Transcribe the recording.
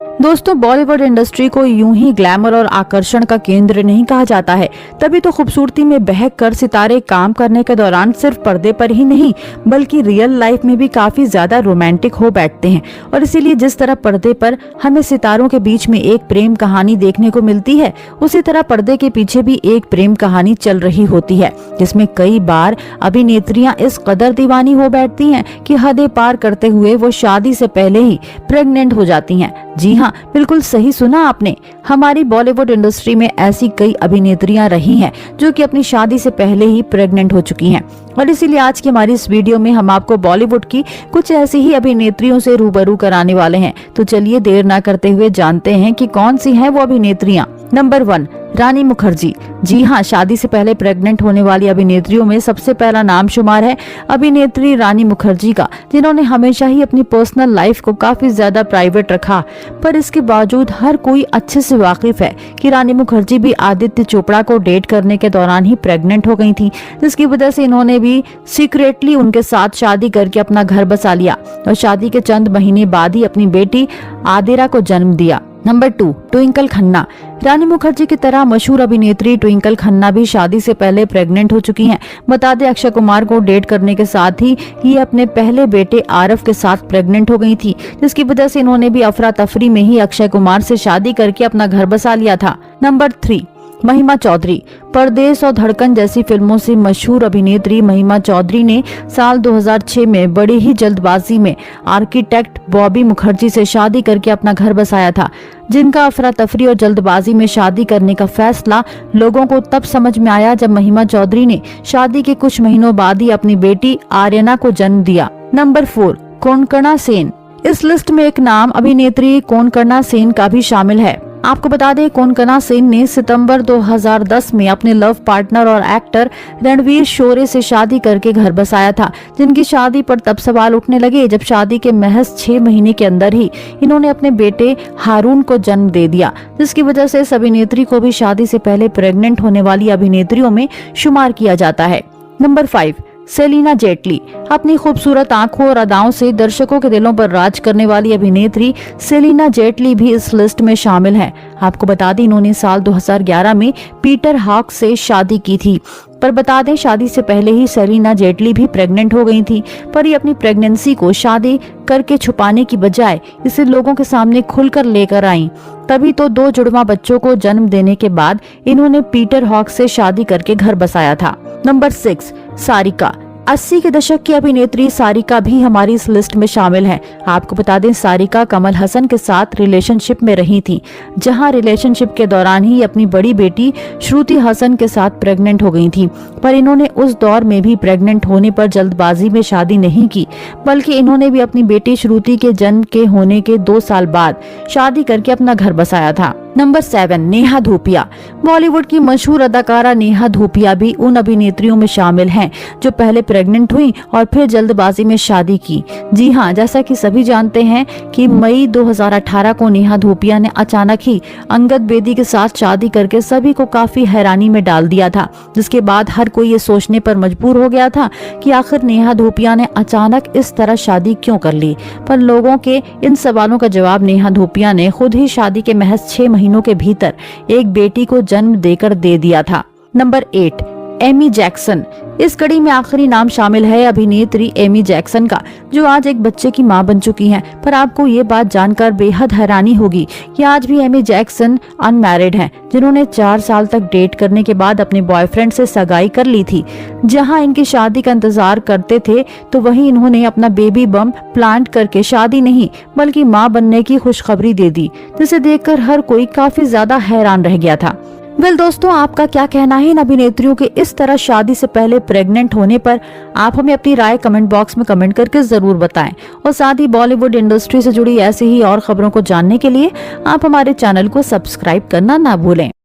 दोस्तों, बॉलीवुड इंडस्ट्री को यूं ही ग्लैमर और आकर्षण का केंद्र नहीं कहा जाता है। तभी तो खूबसूरती में बहक कर सितारे काम करने के दौरान सिर्फ पर्दे पर ही नहीं बल्कि रियल लाइफ में भी काफी ज्यादा रोमांटिक हो बैठते हैं। और इसीलिए जिस तरह पर्दे पर हमें सितारों के बीच में एक प्रेम कहानी देखने को मिलती है, उसी तरह पर्दे के पीछे भी एक प्रेम कहानी चल रही होती है, जिसमें कई बार अभिनेत्रियां इस कदर दीवानी हो बैठती हैं कि हदें पार करते हुए वो शादी से पहले ही प्रेग्नेंट हो जाती हैं। जी हाँ, बिल्कुल सही सुना आपने। हमारी बॉलीवुड इंडस्ट्री में ऐसी कई अभिनेत्रियां रही हैं जो कि अपनी शादी से पहले ही प्रेग्नेंट हो चुकी हैं। और इसीलिए आज की हमारी इस वीडियो में हम आपको बॉलीवुड की कुछ ऐसी ही अभिनेत्रियों से रूबरू कराने वाले हैं। तो चलिए देर ना करते हुए जानते हैं कि कौन सी हैं वो अभिनेत्रियां। नंबर 1, रानी मुखर्जी। जी हाँ, शादी से पहले प्रेग्नेंट होने वाली अभिनेत्रियों में सबसे पहला नाम शुमार है अभिनेत्री रानी मुखर्जी का, जिन्होंने हमेशा ही अपनी पर्सनल लाइफ को काफी ज्यादा प्राइवेट रखा। पर इसके बावजूद हर कोई अच्छे से वाकिफ है कि रानी मुखर्जी भी आदित्य चोपड़ा को डेट करने के दौरान ही प्रेग्नेंट हो गई थी, जिसकी वजह से इन्होंने भी सीक्रेटली उनके साथ शादी करके अपना घर बसा लिया और शादी के चंद महीने बाद ही अपनी बेटी आदिरा को जन्म दिया। Number 2, Twinkle Khanna. रानी मुखर्जी की तरह मशहूर अभिनेत्री ट्विंकल खन्ना भी शादी से पहले प्रेग्नेंट हो चुकी हैं। बता दें, अक्षय कुमार को डेट करने के साथ ही ये अपने पहले बेटे आरव के साथ प्रेग्नेंट हो गई थी, जिसकी वजह से इन्होंने भी अफरा तफरी में ही अक्षय कुमार से शादी करके अपना घर बसा लिया था। नंबर 3, महिमा चौधरी। परदेश और धड़कन जैसी फिल्मों से मशहूर अभिनेत्री महिमा चौधरी ने साल 2006 में बड़ी ही जल्दबाजी में आर्किटेक्ट बॉबी मुखर्जी से शादी करके अपना घर बसाया था, जिनका अफरा तफरी और जल्दबाजी में शादी करने का फैसला लोगों को तब समझ में आया जब महिमा चौधरी ने शादी के कुछ महीनों बाद ही अपनी बेटी आर्यना को जन्म दिया। नंबर 4, कोंकणा सेन। इस लिस्ट में एक नाम अभिनेत्री कोंकणा सेन का भी शामिल है। आपको बता दें, कोंकणा सेन ने सितंबर 2010 में अपने लव पार्टनर और एक्टर रणवीर शोरे से शादी करके घर बसाया था, जिनकी शादी पर तब सवाल उठने लगे जब शादी के महज 6 महीने के अंदर ही इन्होंने अपने बेटे हारून को जन्म दे दिया, जिसकी वजह से इस अभिनेत्री को भी शादी से पहले प्रेग्नेंट होने वाली अभिनेत्रियों में शुमार किया जाता है। नंबर 5, सेलिना जेटली। अपनी खूबसूरत आंखों और अदाओं से दर्शकों के दिलों पर राज करने वाली अभिनेत्री सेलिना जेटली भी इस लिस्ट में शामिल है। आपको बता दें, इन्होंने साल 2011 में पीटर हॉक से शादी की थी। पर बता दें, शादी से पहले ही सेलिना जेटली भी प्रेग्नेंट हो गई थी, पर ये अपनी प्रेगनेंसी को शादी करके छुपाने की बजाय इसे लोगों के सामने खुलकर लेकर आई। तभी तो 2 जुड़वा बच्चों को जन्म देने के बाद इन्होंने पीटर हॉक से शादी करके घर बसाया था। नंबर 6, सारिका। 80 के दशक की अभिनेत्री सारिका भी हमारी इस लिस्ट में शामिल है। आपको बता दें, सारिका कमल हसन के साथ रिलेशनशिप में रही थी, जहां रिलेशनशिप के दौरान ही अपनी बड़ी बेटी श्रुति हसन के साथ प्रेग्नेंट हो गई थी। पर इन्होंने उस दौर में भी प्रेग्नेंट होने पर जल्दबाजी में शादी नहीं की, बल्कि इन्होंने भी अपनी बेटी श्रुति के जन्म के होने के 2 साल बाद शादी करके अपना घर बसाया था। नंबर 7, नेहा धूपिया। बॉलीवुड की मशहूर अदाकारा नेहा धूपिया भी उन अभिनेत्रियों में शामिल हैं जो पहले प्रेग्नेंट हुई और फिर जल्दबाजी में शादी की। जी हाँ, जैसा कि सभी जानते हैं कि मई 2018 को नेहा धूपिया ने अचानक ही अंगद बेदी के साथ शादी करके सभी को काफी हैरानी में डाल दिया था, जिसके बाद हर कोई ये सोचने पर मजबूर हो गया था कि आखिर नेहा धूपिया ने अचानक इस तरह शादी क्यों कर ली। पर लोगों के इन सवालों का जवाब नेहा धूपिया ने खुद ही शादी के महज 6 महीनों के भीतर एक बेटी को जन्म देकर दे दिया था। Number 8, Amy Jackson. इस कड़ी में आखिरी नाम शामिल है अभिनेत्री एमी जैक्सन का, जो आज एक बच्चे की मां बन चुकी हैं। पर आपको ये बात जानकर बेहद हैरानी होगी कि आज भी एमी जैक्सन अनमैरिड हैं, जिन्होंने 4 साल तक डेट करने के बाद अपने बॉयफ्रेंड से सगाई कर ली थी। जहां इनकी शादी का इंतजार करते थे, तो वहीं इन्होंने अपना बेबी बम प्लांट करके शादी नहीं बल्कि मां बनने की खुशखबरी दे दी, जिसे देखकर हर कोई काफी ज्यादा हैरान रह गया था। दोस्तों, आपका क्या कहना है इन अभिनेत्रियों के इस तरह शादी से पहले प्रेग्नेंट होने पर? आप हमें अपनी राय कमेंट बॉक्स में कमेंट करके जरूर बताएं। और साथ ही बॉलीवुड इंडस्ट्री से जुड़ी ऐसी ही और खबरों को जानने के लिए आप हमारे चैनल को सब्सक्राइब करना ना भूलें।